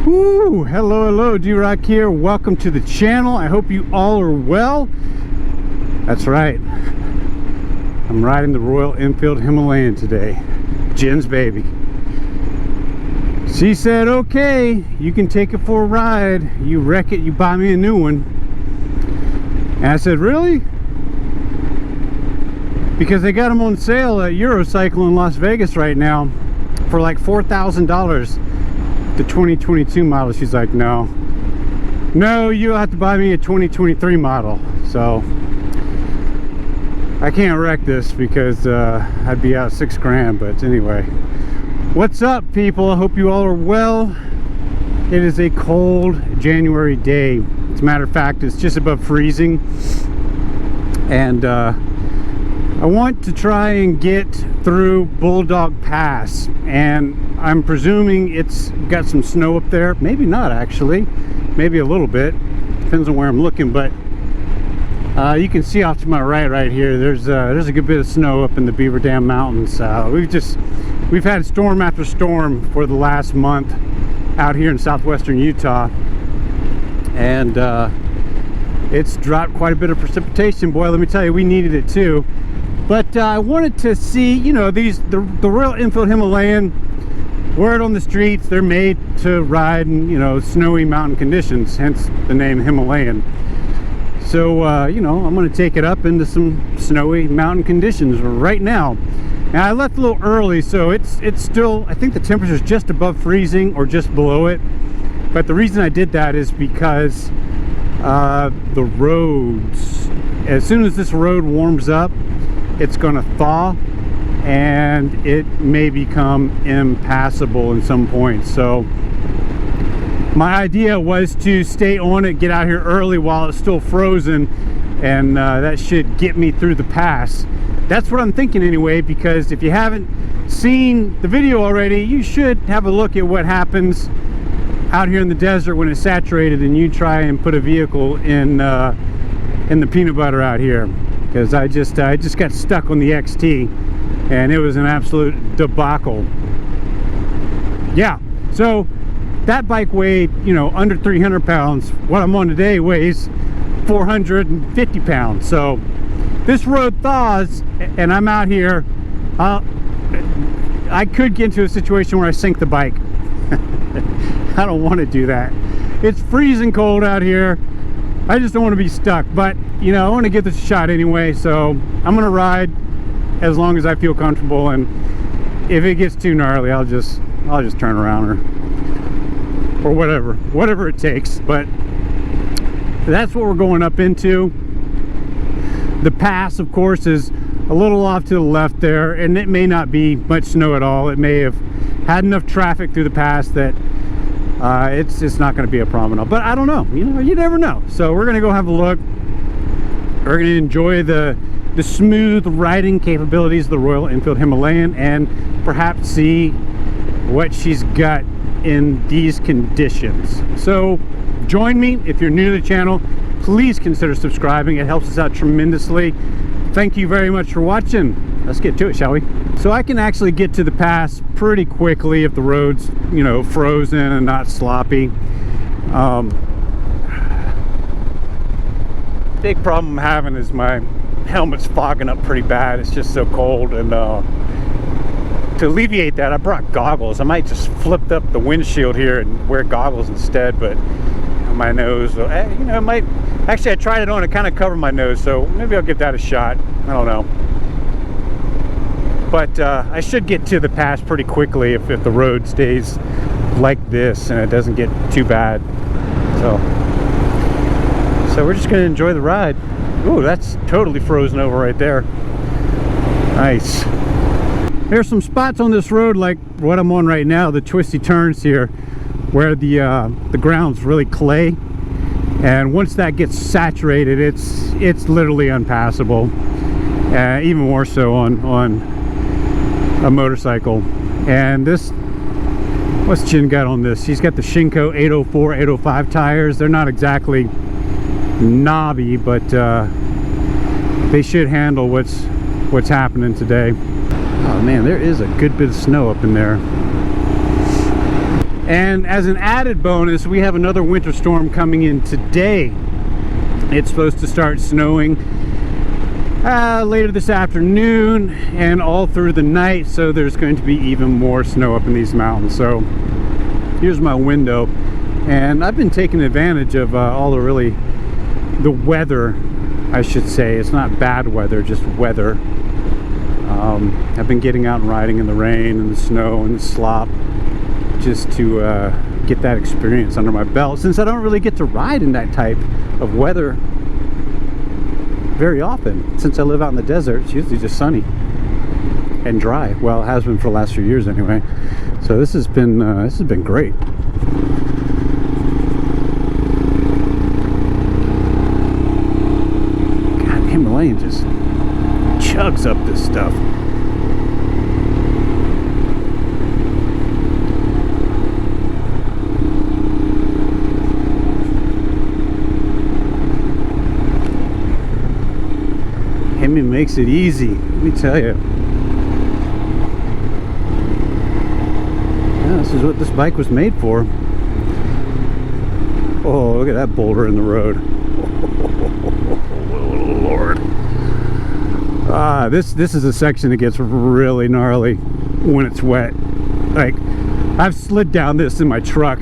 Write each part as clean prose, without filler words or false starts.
Woo! Hello, D-Rock here. Welcome to the channel. I hope you all are well. That's right. I'm riding the Royal Enfield Himalayan today. Jen's baby. She said, okay, you can take it for a ride. You wreck it, you buy me a new one. And I said, really? Because they got them on sale at Eurocycle in Las Vegas right now for like $4,000. The 2022 model. She's like, no, you'll have to buy me a 2023 model. So I can't wreck this because I'd be out $6 grand. But anyway, what's up, people? I hope you all are well. It is a cold January day. As a matter of fact, it's just above freezing, and I want to try and get through Bulldog Pass, and I'm presuming it's got some snow up there. Maybe not, actually. Maybe a little bit. Depends on where I'm looking, but you can see off to my right here, there's a good bit of snow up in the Beaver Dam Mountains. We've had storm after storm for the last month out here in southwestern Utah, and it's dropped quite a bit of precipitation. Boy, let me tell you, we needed it too. But I wanted to see, you know, the Royal Enfield Himalayan, word on the streets, they're made to ride in, you know, snowy mountain conditions, hence the name Himalayan. So, you know, I'm going to take it up into some snowy mountain conditions right now. And I left a little early, so it's still, I think the temperature is just above freezing or just below it. But the reason I did that is because the roads, as soon as this road warms up, it's going to thaw and it may become impassable in some points. So my idea was to stay on it, get out here early while it's still frozen, and that should get me through the pass. That's what I'm thinking anyway, because if you haven't seen the video already, you should have a look at what happens out here in the desert when it's saturated and you try and put a vehicle in the peanut butter out here. Because I just got stuck on the XT and it was an absolute debacle. Yeah, so that bike weighed, you know, under 300 pounds. What I'm on today weighs 450 pounds. So this road thaws and I'm out here. I could get into a situation where I sink the bike. I don't want to do that. It's freezing cold out here. I just don't want to be stuck, but you know, I want to give this a shot anyway. So I'm gonna ride as long as I feel comfortable, and if it gets too gnarly, I'll just turn around or whatever it takes. But that's what we're going up into. The pass, of course, is a little off to the left there, and it may not be much snow at all. It may have had enough traffic through the pass that it's not going to be a problem at all. But I don't know, you know, you never know. So we're going to go have a look. We're going to enjoy the smooth riding capabilities of the Royal Enfield Himalayan and perhaps see what she's got in these conditions. So join me. If you're new to the channel, please consider subscribing. It helps us out tremendously. Thank you very much for watching. Let's get to it, shall we? So I can actually get to the pass pretty quickly if the road's, you know, frozen and not sloppy. Big problem I'm having is my helmet's fogging up pretty bad. It's just so cold, and to alleviate that, I brought goggles. I might just flip up the windshield here and wear goggles instead, but on my nose, you know, it might actually, I tried it on, it kind of covered my nose, so maybe I'll give that a shot. I don't know. But I should get to the pass pretty quickly if the road stays like this and it doesn't get too bad. So we're just going to enjoy the ride. Ooh, that's totally frozen over right there. Nice. There's some spots on this road like what I'm on right now, the twisty turns here, where the ground's really clay. And once that gets saturated, it's literally unpassable. Even more so on a motorcycle. And this, what's Jen got on this? She's got the Shinko 804, 805 tires. They're not exactly knobby, but they should handle what's happening today. Oh man, there is a good bit of snow up in there. And as an added bonus, we have another winter storm coming in today. It's supposed to start snowing later this afternoon and all through the night, so there's going to be even more snow up in these mountains. So here's my window, and I've been taking advantage of all the weather, I should say. It's not bad weather, just weather. I've been getting out and riding in the rain and the snow and the slop, just to get that experience under my belt, since I don't really get to ride in that type of weather very often. Since I live out in the desert, it's usually just sunny and dry. Well, it has been for the last few years anyway. So this has been great. God, Himalayan just chugs up this stuff. Hemi makes it easy, let me tell you. Yeah, this is what this bike was made for. Oh, look at that boulder in the road. Oh, Lord. This is a section that gets really gnarly when it's wet. Like, I've slid down this in my truck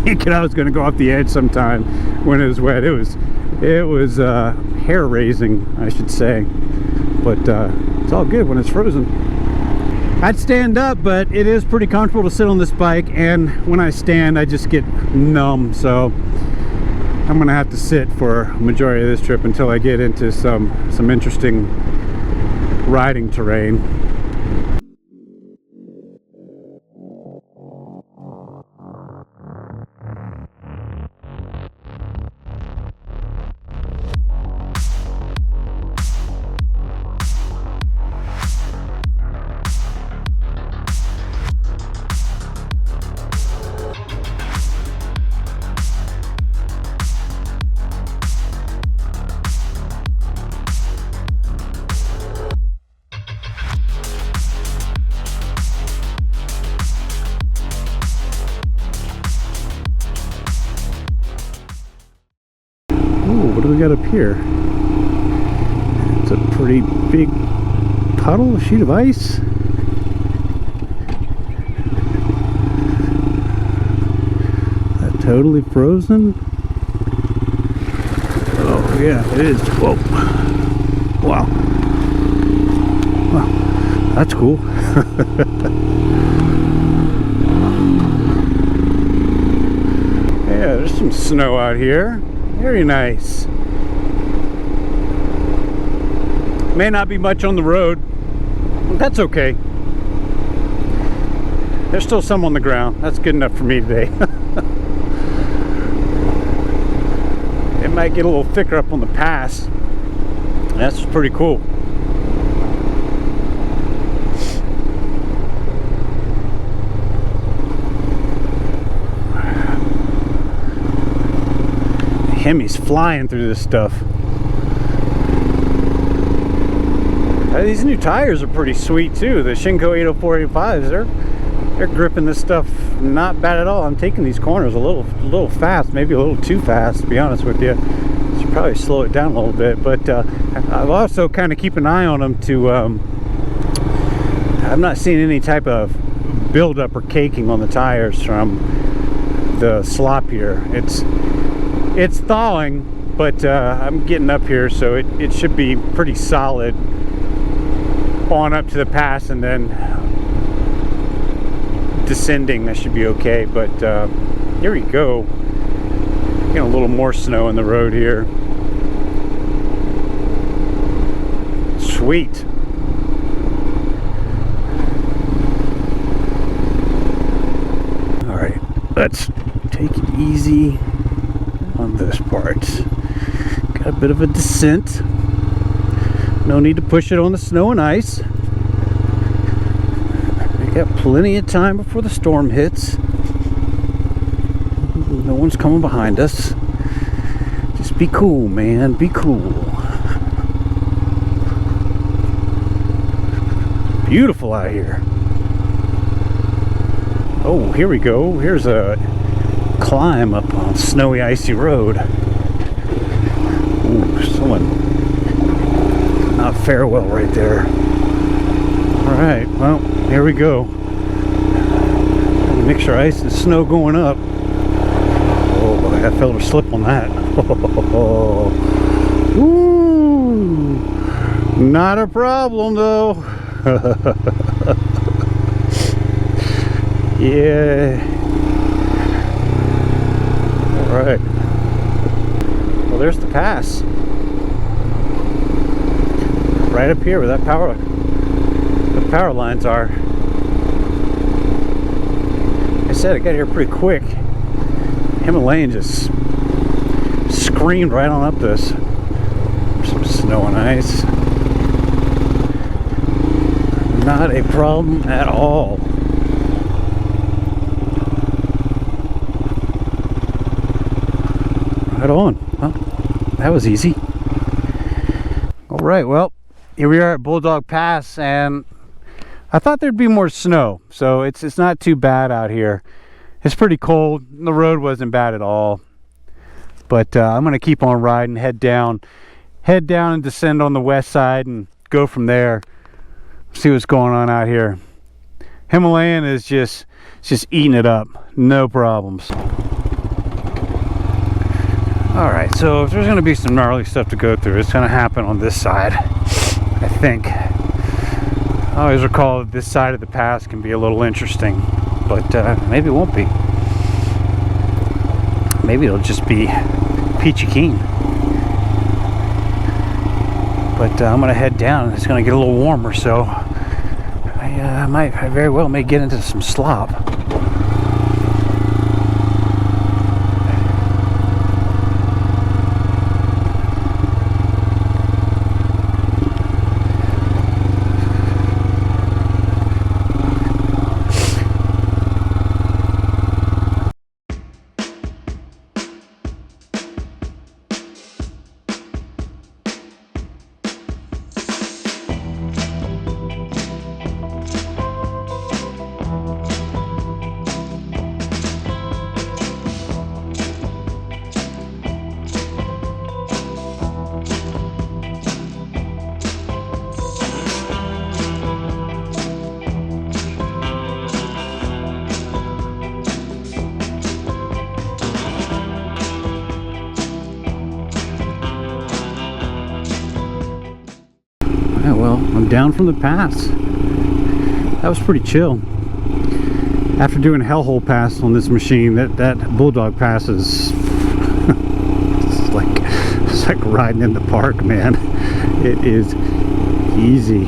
thinking I was going to go off the edge sometime when it was wet. It was hair-raising, I should say, but it's all good when it's frozen. I'd stand up, but it is pretty comfortable to sit on this bike, and when I stand I just get numb, so I'm gonna have to sit for a majority of this trip until I get into some interesting riding terrain. What do we got up here? It's a pretty big puddle, a sheet of ice. That totally frozen. Oh yeah, it is. Whoa! Wow! Wow, that's cool. Yeah, there's some snow out here. Very nice. May not be much on the road, but that's okay. There's still some on the ground. That's good enough for me today. It might get a little thicker up on the pass. That's pretty cool. Hemi's flying through this stuff. These new tires are pretty sweet too. The Shinko 804/85s, they're gripping this stuff not bad at all. I'm taking these corners a little fast, maybe a little too fast, to be honest with you. Should probably slow it down a little bit. But I've also kind of keep an eye on them to. I'm not seeing any type of buildup or caking on the tires from the slop here. It's thawing, but I'm getting up here, so it should be pretty solid on up to the pass, and then descending that should be okay. But here we go. Getting a little more snow in the road here. Sweet. All right, let's take it easy on this part. Got a bit of a descent. No need to push it on the snow and ice. We got plenty of time before the storm hits. No one's coming behind us. Just be cool, man. Be cool. Beautiful out here. Oh, here we go. Here's a climb up on snowy, icy road. Ooh, someone not farewell right there. All right, well, here we go. Mixture of ice and snow going up. Oh boy, I felt a slip on that. Woo! Not a problem though. Yeah. All right. Well, there's the pass. Right up here where the power lines are. I said I got here pretty quick. Himalayan just screamed right on up this. Some snow and ice. Not a problem at all. Right on. Well, that was easy. All right, well, here we are at Bulldog Pass, and I thought there'd be more snow, so it's not too bad out here. It's pretty cold. The road wasn't bad at all, but I'm gonna keep on riding, head down and descend on the west side and go from there. See what's going on out here. Himalayan is just eating it up, no problems. All right, so if there's gonna be some gnarly stuff to go through, it's gonna happen on this side, I think. I always recall that this side of the pass can be a little interesting, but maybe it won't be. Maybe it'll just be peachy keen. But I'm gonna head down. It's gonna get a little warmer, so I very well may get into some slop. Yeah, well, I'm down from the pass. That was pretty chill. After doing a hellhole pass on this machine, that Bulldog Pass is it's like riding in the park, man. It is easy.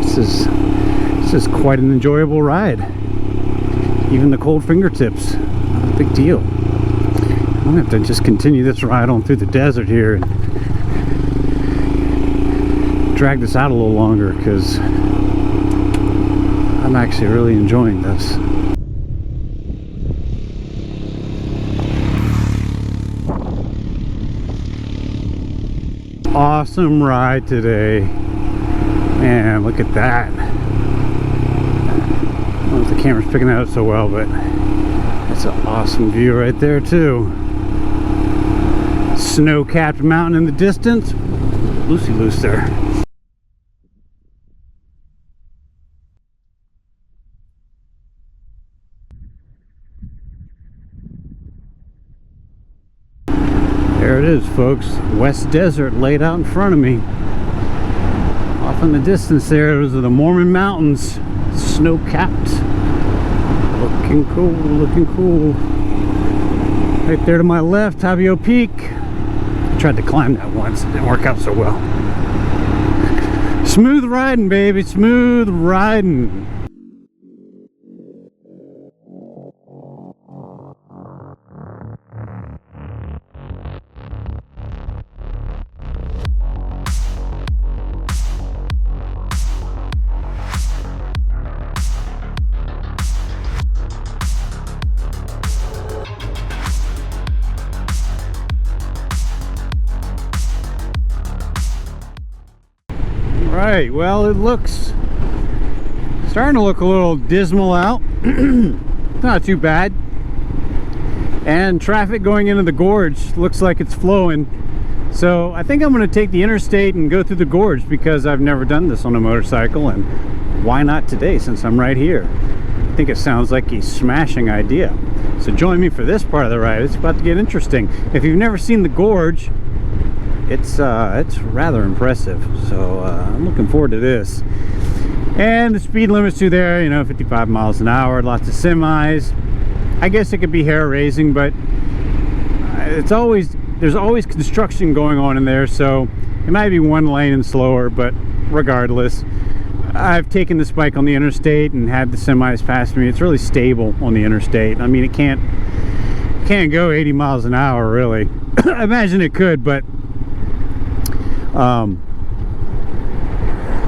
This is quite an enjoyable ride. Even the cold fingertips, not a big deal. I'm gonna have to just continue this ride on through the desert here and drag this out a little longer, because I'm actually really enjoying this. Awesome ride today. Man, look at that. I don't know if the camera's picking that up so well, but it's an awesome view right there too. Snow-capped mountain in the distance. Loosey loose there. There it is, folks. West Desert laid out in front of me. Off in the distance there, those are the Mormon Mountains, snow-capped. Looking cool, looking cool. Right there to my left, Tavio Peak. I tried to climb that once, it didn't work out so well. Smooth riding, baby, smooth riding. Right, well, it looks Starting to look a little dismal out. Not too bad. And traffic going into the gorge looks like it's flowing. So I think I'm going to take the interstate and go through the gorge, because I've never done this on a motorcycle, and why not today since I'm right here? I think it sounds like a smashing idea. So join me for this part of the ride. It's about to get interesting. If you've never seen the gorge, it's rather impressive. So I'm looking forward to this. And the speed limit's through there, you know, 55 miles an hour, lots of semis. I guess it could be hair raising, but there's always construction going on in there, so it might be one lane and slower, but regardless, I've taken this bike on the interstate and had the semis pass me. It's really stable on the interstate. I mean, it can't go 80 miles an hour, really. I imagine it could, but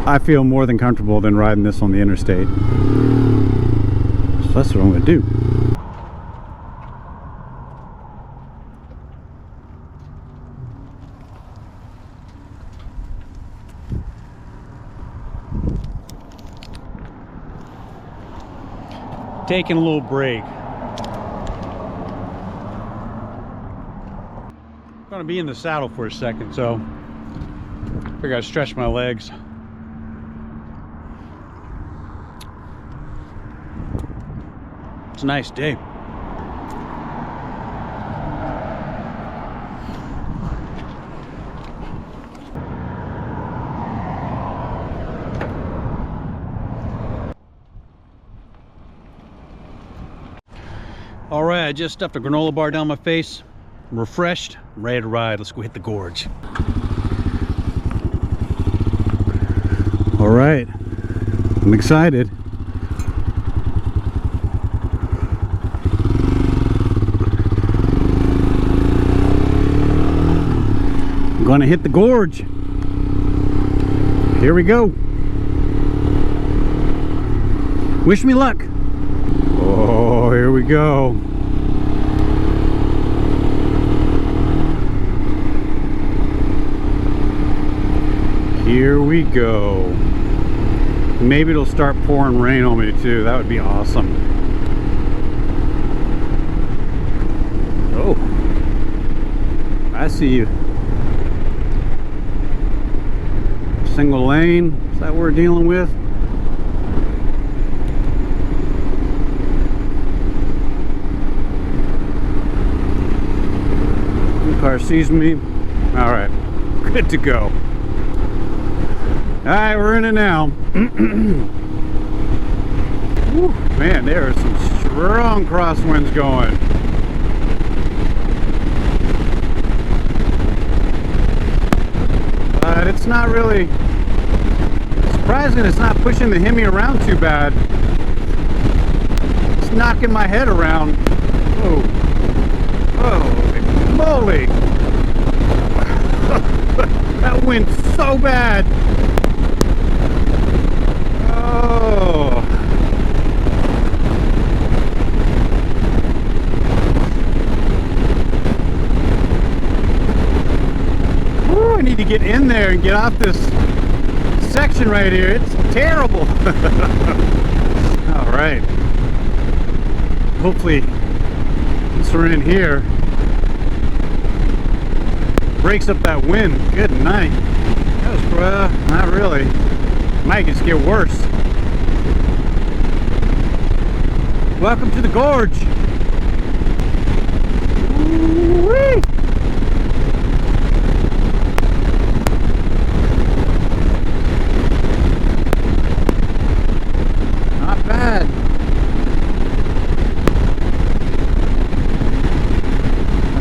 I feel more than comfortable than riding this on the interstate. So that's what I'm going to do. Taking a little break. I'm gonna be in the saddle for a second, so I figure I'd stretch my legs. It's a nice day. All right, I just stuffed a granola bar down my face. I'm refreshed, I'm ready to ride. Let's go hit the gorge. All right, I'm excited. I'm gonna hit the gorge. Here we go. Wish me luck. Oh, here we go. Here we go. Maybe it'll start pouring rain on me too. That would be awesome. Oh, I see you. Single lane. Is that what we're dealing with? Car sees me. All right, good to go. All right, we're in it now. Whew, man, there are some strong crosswinds going. But it's not really surprising. It's not pushing the Hemi around too bad. It's knocking my head around. Whoa. Whoa. Holy! That wind's so bad. Oh! Woo, I need to get in there and get off this section right here. It's terrible. All right. Hopefully, once we're in here, breaks up that wind. Good night. That was, not really. Might just get worse. Welcome to the gorge. Woo-wee. Not bad.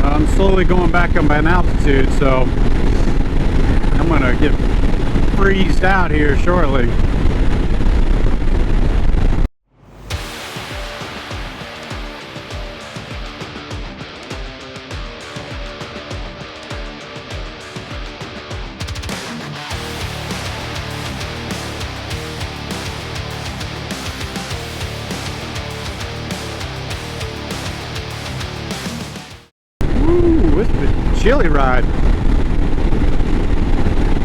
I'm slowly going back up an altitude, so I'm gonna get freezed out here shortly. Ooh, it's a chilly ride.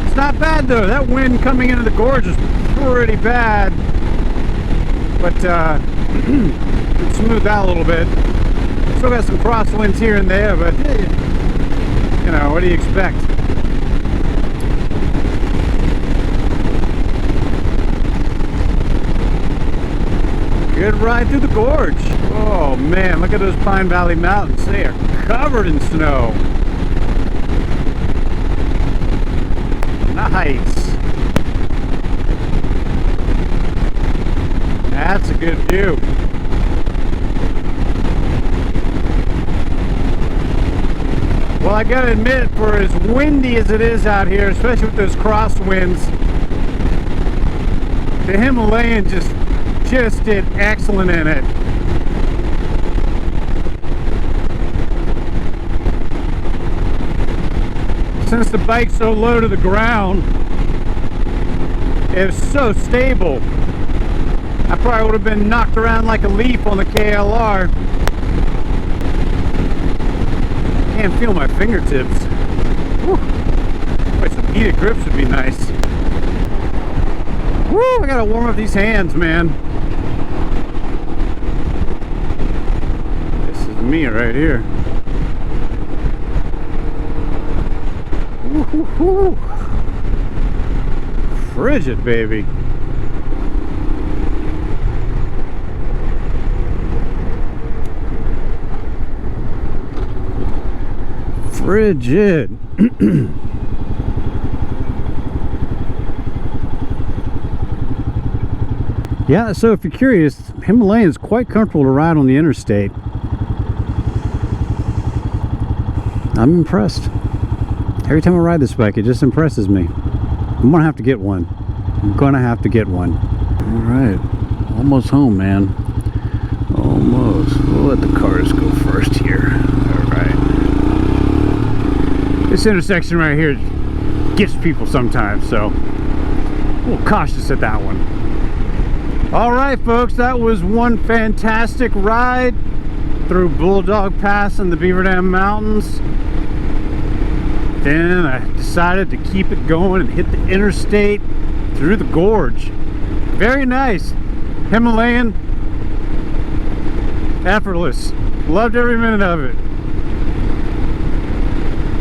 It's not bad though. That wind coming into the gorge is pretty bad. but it's smoothed out a little bit. Still got some crosswinds here and there, but you know, what do you expect? Good ride through the gorge. Oh man, look at those Pine Valley Mountains. They are covered in snow. Nice. That's a good view. Well, I gotta admit, for as windy as it is out here, especially with those crosswinds, the Himalayan just did excellent in it. Since the bike's so low to the ground, it's so stable. I probably would have been knocked around like a leaf on the KLR. Can't feel my fingertips. Whew. Boy, some heated grips would be nice. Woo, I gotta warm up these hands, man. This is me right here. Woo-hoo-hoo. Frigid, baby. Frigid. Yeah, so if you're curious, Himalayan is quite comfortable to ride on the interstate. I'm impressed. Every time I ride this bike, it just impresses me. I'm gonna have to get one. I'm gonna have to get one. All right, almost home, man. Almost. We'll let the cars go first here. All right. This intersection right here gets people sometimes, so a little cautious at that one. All right, folks, that was one fantastic ride through Bulldog Pass in the Beaver Dam Mountains. Then I decided to keep it going and hit the interstate through the gorge. Very nice. Himalayan, effortless. Loved every minute of it.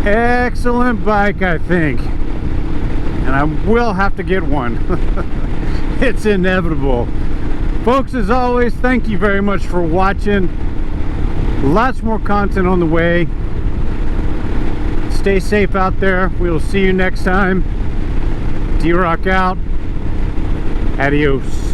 Excellent bike, I think. And I will have to get one. It's inevitable. Folks, as always, thank you very much for watching. Lots more content on the way. Stay safe out there. We will see you next time. D-Rock out. Adios.